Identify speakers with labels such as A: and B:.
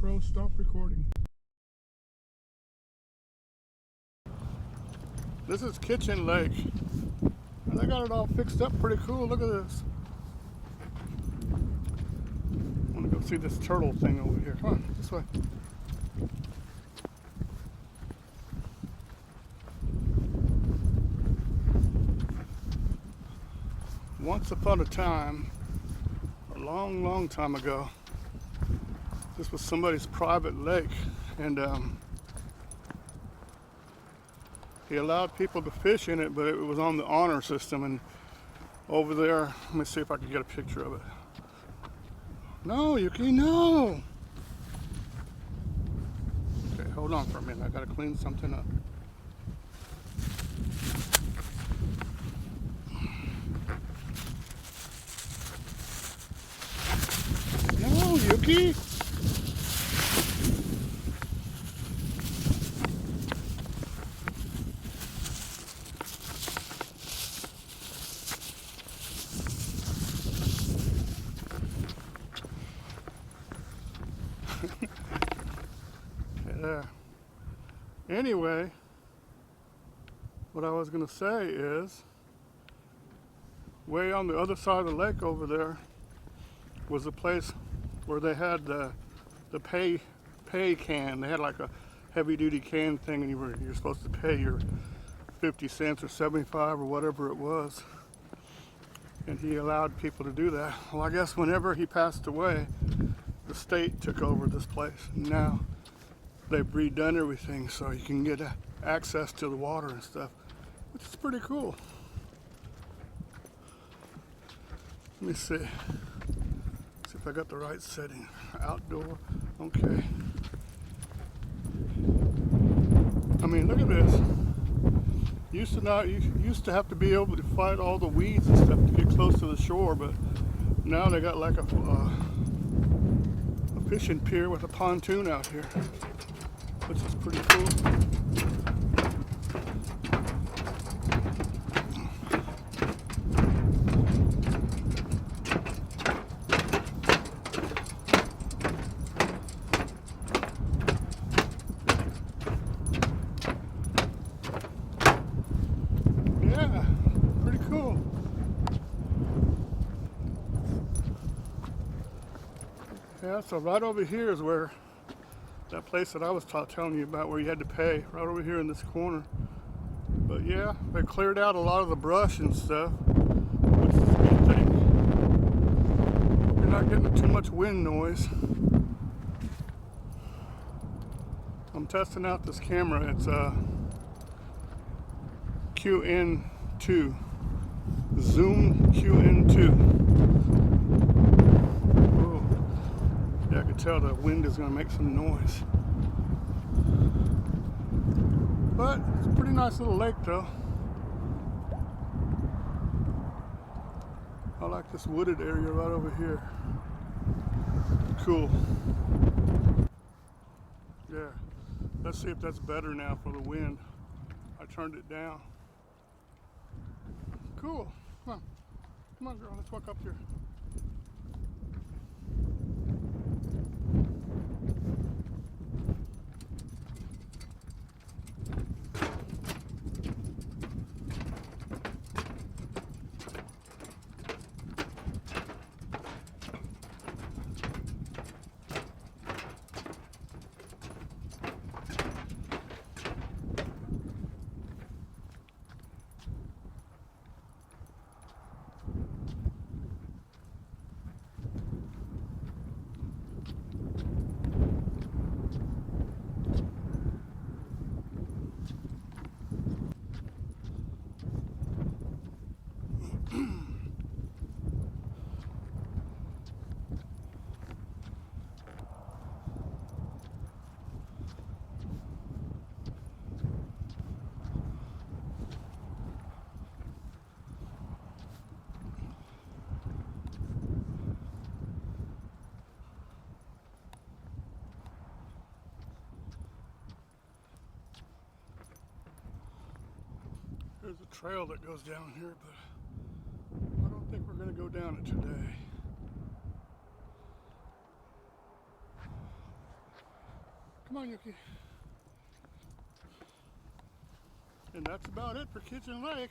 A: GoPro, stop recording. This is Kitchen Lake, and they got it all fixed up pretty cool. Look at this. I want to go see this turtle thing over here. Come on, this way. Once upon a time, a long time ago, this was somebody's private lake, and he allowed people to fish in it, but it was on the honor system. And over there, let me see if I can get a picture of it. No, Yuki, no! Okay, hold on for a minute. I gotta clean something up. No, Yuki! There. Anyway, what I was going to say is, way on the other side of the lake over there was a place where they had the pay can. They had like a heavy duty can thing, and you're supposed to pay your 50 cents or 75 or whatever it was. And he allowed people to do that. Well, I guess whenever he passed away, the state took over this place. And now they've redone everything so you can get access to the water and stuff, which is pretty cool. Let me see if I got the right setting. Outdoor, okay. I mean, look at this. You used to have to be able to fight all the weeds and stuff to get close to the shore, but now they got like a fishing pier with a pontoon out here, which is pretty cool. Yeah, pretty cool. Yeah, so right over here is where that place that I was telling you about, where you had to pay, right over here in this corner. But yeah, they cleared out a lot of the brush and stuff, which is a good thing. You're not getting too much wind noise. I'm testing out this camera. It's a QN2, Zoom QN2. Yeah, I could tell the wind is going to make some noise. But it's a pretty nice little lake though. I like this wooded area right over here. Cool. Yeah. Let's see if that's better now for the wind. I turned it down. Cool. Come on. Come on, girl. Let's walk up here. There's a trail that goes down here, but I don't think we're going to go down it today. Come on, Yuki. And that's about it for Kitchen Lake.